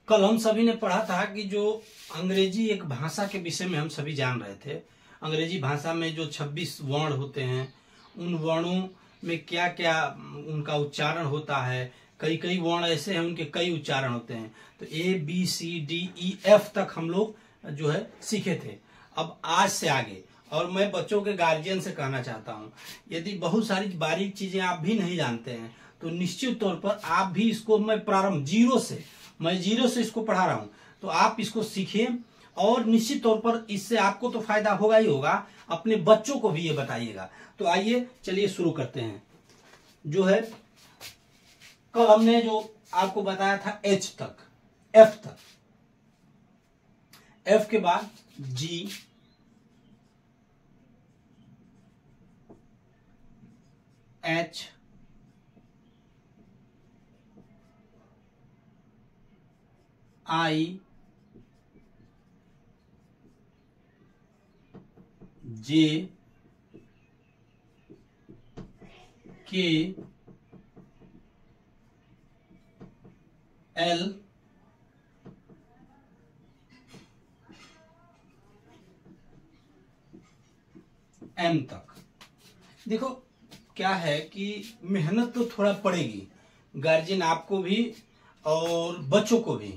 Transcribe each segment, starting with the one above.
कल हम सभी ने पढ़ा था कि जो अंग्रेजी एक भाषा के विषय में हम सभी जान रहे थे। अंग्रेजी भाषा में जो 26 वर्ण होते हैं, उन वर्णों में क्या क्या उनका उच्चारण होता है। कई कई वर्ण ऐसे हैं उनके कई उच्चारण होते हैं। तो ABCDEF तक हम लोग जो है सीखे थे। अब आज से आगे, और मैं बच्चों के गार्जियन से कहना चाहता हूं, यदि बहुत सारी बारीक चीजें आप भी नहीं जानते हैं तो निश्चित तौर पर आप भी इसको, मैं जीरो से इसको पढ़ा रहा हूं, तो आप इसको सीखिए और निश्चित तौर पर इससे आपको तो फायदा होगा ही होगा, अपने बच्चों को भी ये बताइएगा। तो आइए चलिए शुरू करते हैं। जो है कल हमने जो आपको बताया था H तक, F तक, F के बाद G, H, I, J, K, L, M तक। देखो क्या है कि मेहनत तो थोड़ा पड़ेगी, गार्जियन आपको भी और बच्चों को भी,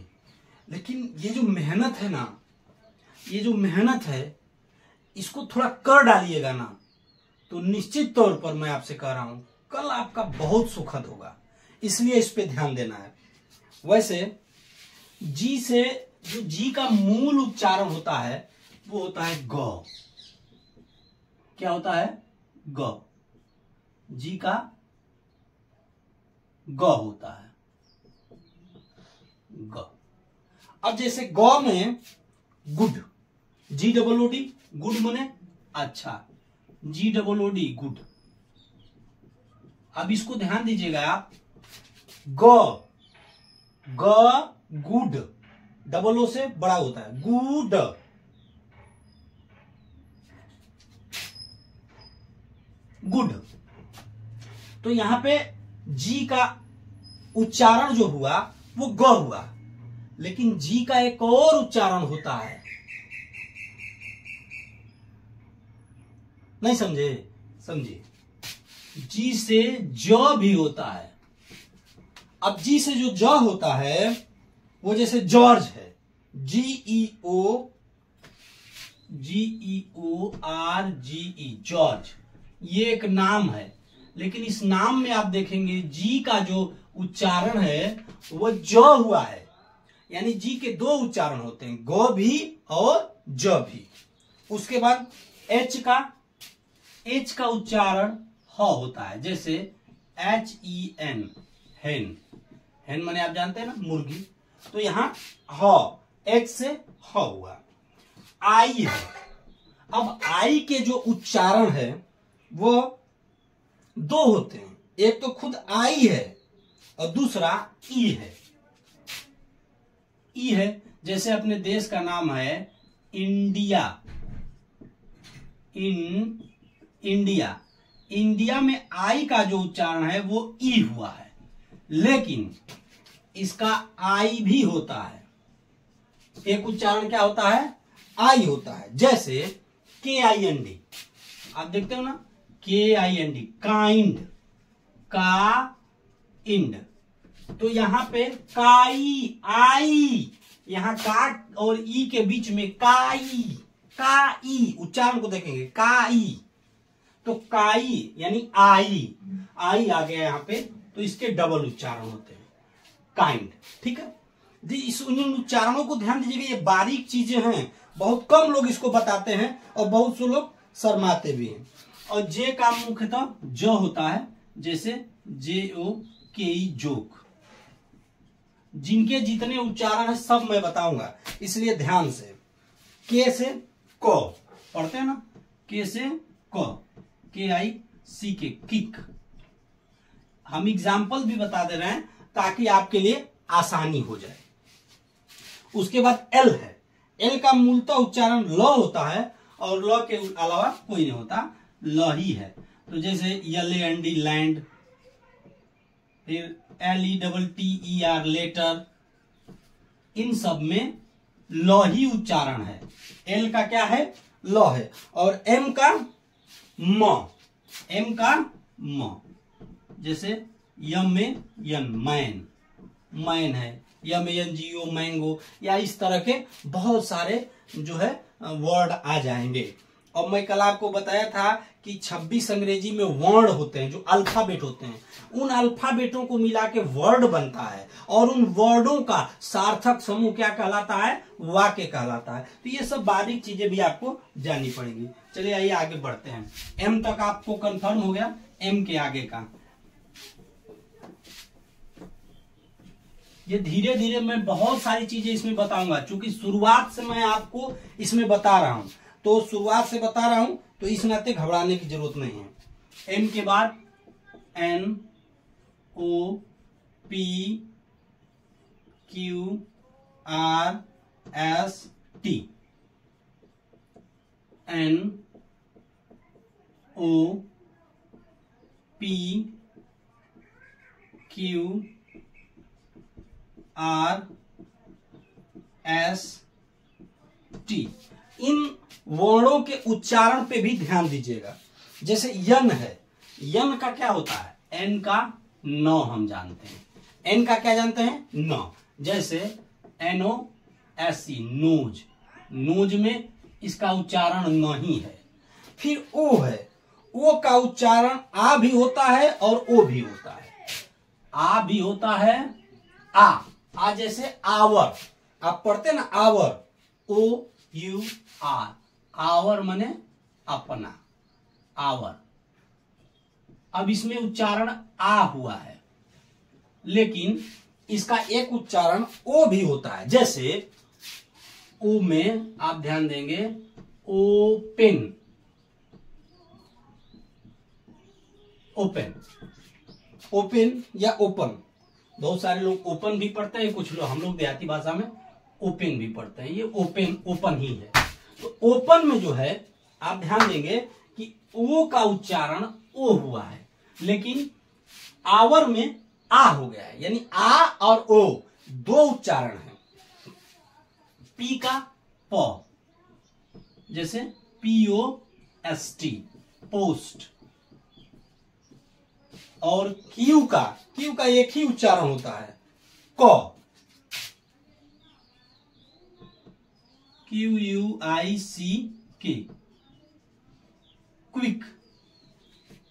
लेकिन ये जो मेहनत है ना, ये जो मेहनत है इसको थोड़ा कर डालिएगा ना, तो निश्चित तौर पर मैं आपसे कह रहा हूं कल आपका बहुत सुखद होगा। इसलिए इस पे ध्यान देना है। वैसे जी से जो जी का मूल उच्चारण होता है वो होता है ग। क्या होता है? ग। जी का ग होता है, ग। अब जैसे ग में गुड, GOOD, गुड मने अच्छा, GOOD, गुड। अब इसको ध्यान दीजिएगा आप, ग गुड, डबल ओ से बड़ा होता है, गुड। गुड। तो यहां पे जी का उच्चारण जो हुआ वो ग हुआ, लेकिन जी का एक और उच्चारण होता है। नहीं समझे? समझिए, जी से ज भी होता है। अब जी से जो ज होता है वो जैसे जॉर्ज है, GEORGE, जॉर्ज। ये एक नाम है, लेकिन इस नाम में आप देखेंगे जी का जो उच्चारण है वो ज हुआ है। यानी जी के दो उच्चारण होते हैं, ग भी और ज भी। उसके बाद एच का उच्चारण ह होता है, जैसे HEN, हेन। हेन माने आप जानते हैं ना, मुर्गी। तो यहां ह, एच से ह हुआ। आई है। अब आई के जो उच्चारण है वो दो होते हैं, एक तो खुद आई है और दूसरा ई है। ई है, जैसे अपने देश का नाम है इंडिया। इंडिया, इंडिया में आई का जो उच्चारण है वो ई हुआ है, लेकिन इसका आई भी होता है। एक उच्चारण क्या होता है? आई होता है। जैसे KIND, आप देखते हो ना, KIND, काइंड, का इंड। तो यहां पे काई, आई, यहां का और ई के बीच में काई, काई उच्चारण को देखेंगे, काई। तो काई यानी आई, आई आ गया यहां पे, तो इसके डबल उच्चारण होते हैं, काइंड। ठीक है जी। इस इन उच्चारणों को ध्यान दीजिएगा, ये बारीक चीजें हैं, बहुत कम लोग इसको बताते हैं और बहुत से लोग शर्माते भी हैं। और जे का मुख्यतः ज होता है, जैसे JOKE, जोक। जिनके जितने उच्चारण है सब मैं बताऊंगा, इसलिए ध्यान से। के से क पढ़ते हैं ना, के से क, KICK, किक। हम एग्जाम्पल भी बता दे रहे हैं ताकि आपके लिए आसानी हो जाए। उसके बाद L है। L का मूलतः उच्चारण ल होता है और ल के अलावा कोई नहीं होता, ल ही है। तो जैसे LAND, लैंड, फिर LETTER, लेटर, इन सब में ल ही उच्चारण है। एल का क्या है? ल है। और एम का म, एम का म। जैसे यम में यन, मैन, मैन है। यम एन जी ओ, मैंगो, या इस तरह के बहुत सारे जो है वर्ड आ जाएंगे। और मैं कल आपको बताया था कि 26 अंग्रेजी में वर्ण होते हैं, जो अल्फाबेट होते हैं। उन अल्फाबेटों को मिला के वर्ड बनता है, और उन वर्डों का सार्थक समूह क्या कहलाता है? वाक्य कहलाता है। तो ये सब बारीक चीजें भी आपको जाननी पड़ेगी। चलिए आइए आगे बढ़ते हैं। एम तक आपको कंफर्म हो गया। एम के आगे का ये धीरे धीरे मैं बहुत सारी चीजें इसमें बताऊंगा, क्योंकि शुरुआत से मैं आपको इसमें बता रहा हूं, तो शुरुआत से बता रहा हूं, तो इस नाते घबराने की जरूरत नहीं है। एम के बाद N O P Q R S T, N O P Q R S T. इन वर्णों के उच्चारण पे भी ध्यान दीजिएगा। जैसे यन है, यन का क्या होता है? एन का नौ हम जानते हैं। एन का क्या जानते हैं? नौ। जैसे N O S C, nose, nose में इसका उच्चारण नहीं है। फिर ओ है, ओ का उच्चारण आ भी होता है और ओ भी होता है। आ भी होता है, आ जैसे आवर, आप पढ़ते ना our, O U R, our माने अपना, आवर। अब इसमें उच्चारण आ हुआ है, लेकिन इसका एक उच्चारण ओ भी होता है। जैसे ओ में आप ध्यान देंगे, ओपेन, ओपेन, ओपेन या ओपन। बहुत सारे लोग ओपन भी पढ़ते हैं, कुछ लोग, हम लोग देहाती भाषा में ओपन भी पढ़ते हैं। ये ओपन, ओपन ही है। तो ओपन में जो है आप ध्यान देंगे कि ओ का उच्चारण ओ हुआ है, लेकिन आवर में आ हो गया है। यानी आ और ओ दो उच्चारण है। पी का प, जैसे POST, पोस्ट। और क्यू का एक ही उच्चारण होता है, क, QUICK, क्विक।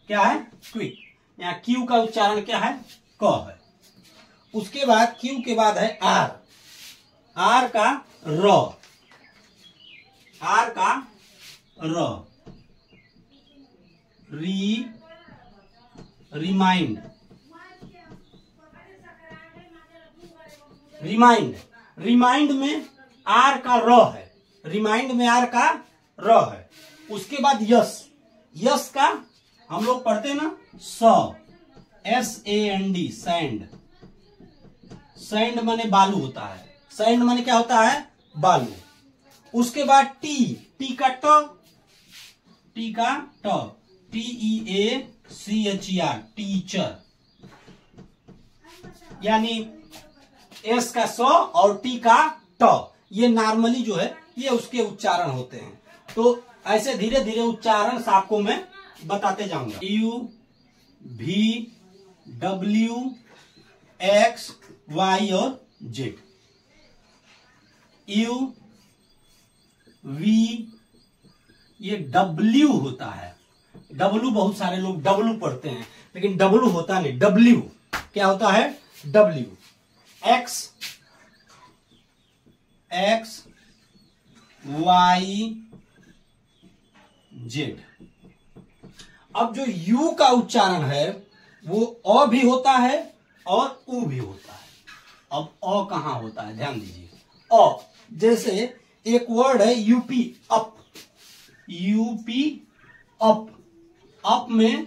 क्या है? क्विक। यहाँ क्यू का उच्चारण क्या है? क है। उसके बाद क्यू के बाद है आर, आर का र, आर का र, रिमाइंड, रिमाइंड, रिमाइंड में आर का र है, रिमाइंड में आर का र है। उसके बाद यस, यस का हम लोग पढ़ते हैं ना स, SAND, सैंड। सैंड माने बालू होता है। सैंड माने क्या होता है? बालू। उसके बाद टी, टी का ट, टी का ट, TEACHER, टीचर। यानी एस का स और टी का ट, ये नॉर्मली जो है ये उसके उच्चारण होते हैं। तो ऐसे धीरे धीरे उच्चारण आपको मैं बताते जाऊंगा। U, V, W, X, Y और Z। U, V, ये W होता है। W बहुत सारे लोग W पढ़ते हैं, लेकिन W होता नहीं। W क्या होता है? W। X, X, Y, Z। अब जो U का उच्चारण है वो अ भी होता है और उ भी होता है। अब अ कहां होता है? ध्यान दीजिए। अ, जैसे एक वर्ड है UP, up, UP up. Up में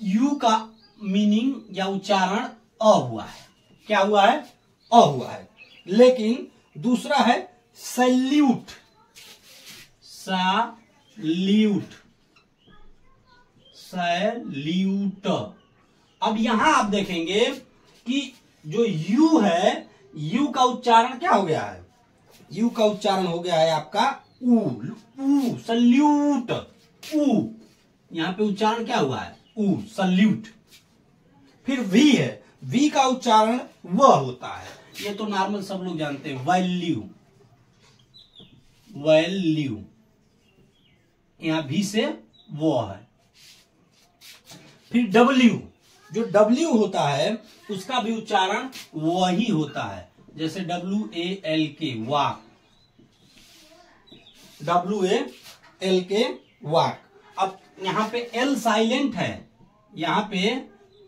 यू का मीनिंग या उच्चारण अ हुआ है। क्या हुआ है? अ हुआ है। लेकिन दूसरा है सैल्यूट, सैल्यूट, सैल्यूट। अब यहां आप देखेंगे कि जो यू है यू का उच्चारण क्या हो गया है? यू का उच्चारण हो गया है आपका ऊ, सल्यूट, ऊ। यहां पे उच्चारण क्या हुआ है? ऊ, सल्यूट। फिर वी है, वी का उच्चारण वह होता है, ये तो नॉर्मल सब लोग जानते हैं, वैल्यू, वैल्यू। यहां भी से वो है। फिर डब्ल्यू, जो डब्ल्यू होता है उसका भी उच्चारण वही होता है, जैसे WALK, वाक, WALK, वाक। अब यहां पे एल साइलेंट है, यहां पे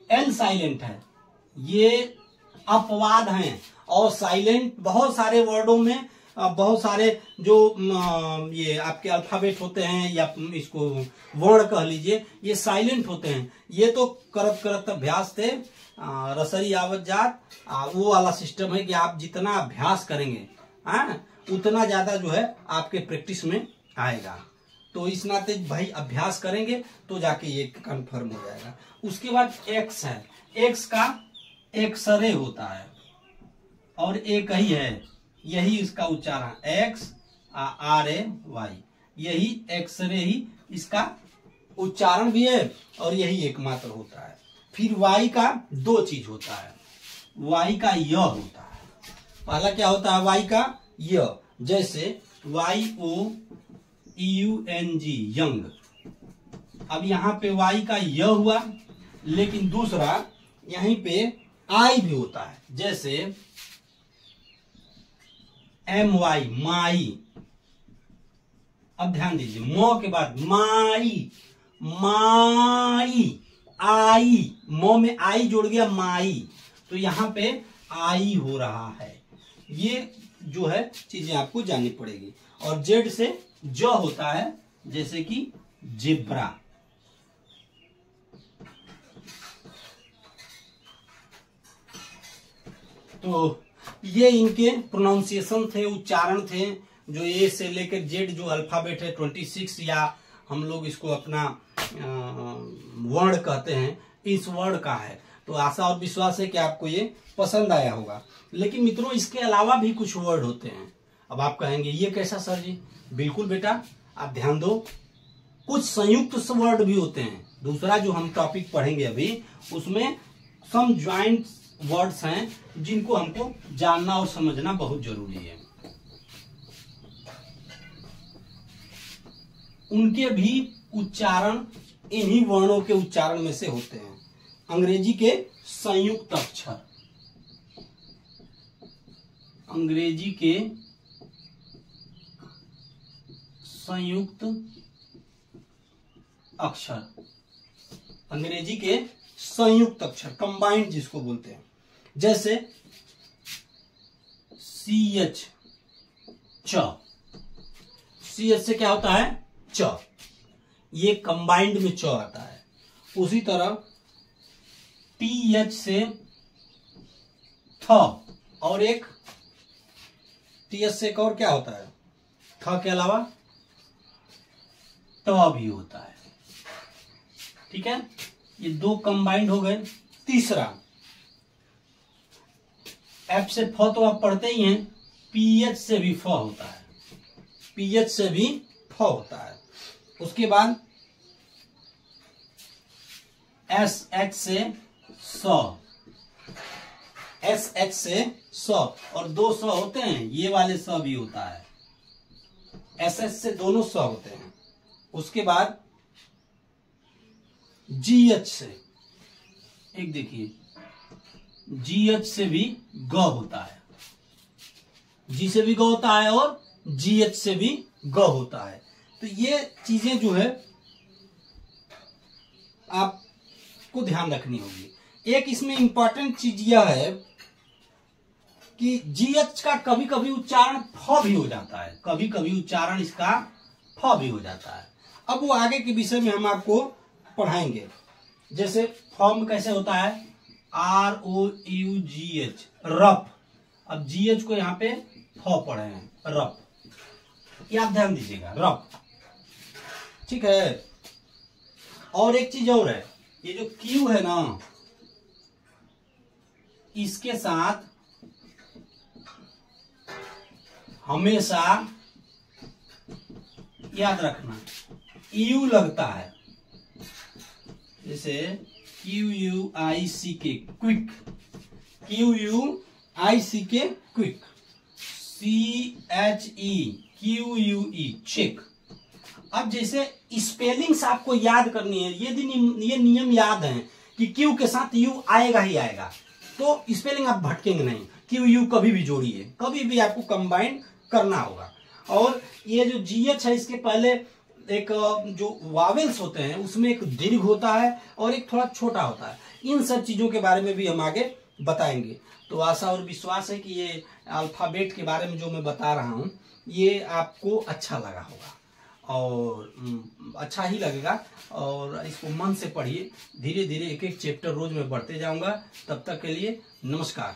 एल साइलेंट है, ये अपवाद हैं। और साइलेंट बहुत सारे वर्डों में, बहुत सारे जो ये आपके अल्फाबेट होते हैं या इसको वर्ण कह लीजिए, ये साइलेंट होते हैं। ये तो करत करत अभ्यास थे, रसरी आवत जात, वो वाला सिस्टम है कि आप जितना अभ्यास करेंगे उतना ज्यादा जो है आपके प्रैक्टिस में आएगा। तो इस नाते भाई अभ्यास करेंगे तो जाके ये कंफर्म हो जाएगा। उसके बाद एक्स है, एक्स का एक्सरे होता है और एक ही है, यही इसका उच्चारण, एक्स RAY, यही एक्सरे ही इसका उच्चारण भी है और यही एकमात्र होता है। फिर वाई का दो चीज होता है, वाई का य होता है। पहला क्या होता है? वाई का य, जैसे YOUNG, यंग। अब यहाँ पे वाई का य हुआ, लेकिन दूसरा यहीं पे आई भी होता है, जैसे MY, माई। अब ध्यान दीजिए, मो के बाद माई, माई, आई, मो में आई जोड़ गया, माई, तो यहां पे आई हो रहा है। ये जो है चीजें आपको जाननी पड़ेगी। और जेड से जो होता है, जैसे कि जिब्रा। तो ये इनके प्रोनाउंसिएशन थे, उच्चारण थे, जो ए से लेकर जेड जो अल्फाबेट है 26, या हम लोग इसको अपना वर्ड कहते हैं, इस वर्ड का है। तो आशा और विश्वास है कि आपको ये पसंद आया होगा। लेकिन मित्रों, इसके अलावा भी कुछ वर्ड होते हैं। अब आप कहेंगे ये कैसा सर जी? बिल्कुल बेटा, आप ध्यान दो, कुछ संयुक्त वर्ड भी होते हैं। दूसरा जो हम टॉपिक पढ़ेंगे अभी, उसमें सम ज्वाइंट वर्ड्स हैं जिनको हमको जानना और समझना बहुत जरूरी है। उनके भी उच्चारण इन्हीं वर्णों के उच्चारण में से होते हैं। अंग्रेजी के संयुक्त अक्षर, अंग्रेजी के संयुक्त अक्षर, अंग्रेजी के संयुक्त अक्षर, कंबाइंड जिसको बोलते हैं, जैसे CH, च। CH से क्या होता है? च, ये कंबाइंड में च आता है। उसी तरह TH से थ, और एक TH से एक और क्या होता है? थ के अलावा त भी होता है। ठीक है, ये दो कंबाइंड हो गए। तीसरा, F से फ तो आप पढ़ते ही हैं, PH से भी फ होता है, PH से भी फ होता है। उसके बाद SH से स, SH से स, और दो स होते हैं, ये वाले स भी होता है, SS से दोनों स होते हैं। उसके बाद GH से, एक देखिए, GH से भी ग होता है, G से भी ग होता है और GH से भी ग होता है। तो ये चीजें जो है आपको ध्यान रखनी होगी। एक इसमें इंपॉर्टेंट चीज यह है कि GH का कभी कभी उच्चारण फ भी हो जाता है, कभी कभी उच्चारण इसका फ भी हो जाता है। अब वो आगे के विषय में हम आपको पढ़ाएंगे। जैसे फॉर्म कैसे होता है? ROUGH, rough. अब GH को यहाँ पे फ पढ़े हैं, रफ, ये आप ध्यान दीजिएगा, रफ। ठीक है। और एक चीज और है, ये जो Q है ना, इसके साथ हमेशा याद रखना यू लगता है, जैसे QUICK quick, QUICK quick, CHEQUE cheque. अब जैसे स्पेलिंग्स आपको याद करनी है, ये नियम याद है कि क्यू के साथ यू आएगा ही आएगा, तो स्पेलिंग आप भटकेंगे नहीं। QU कभी भी जोड़िए, कभी भी आपको कंबाइन करना होगा। और ये जो GH है, इसके पहले एक जो वावेल्स होते हैं उसमें एक दीर्घ होता है और एक थोड़ा छोटा होता है। इन सब चीजों के बारे में भी हम आगे बताएंगे। तो आशा और विश्वास है कि ये अल्फाबेट के बारे में जो मैं बता रहा हूँ ये आपको अच्छा लगा होगा और अच्छा ही लगेगा। और इसको मन से पढ़िए, धीरे धीरे एक एक चैप्टर रोज मैं बढ़ते जाऊंगा। तब तक के लिए नमस्कार।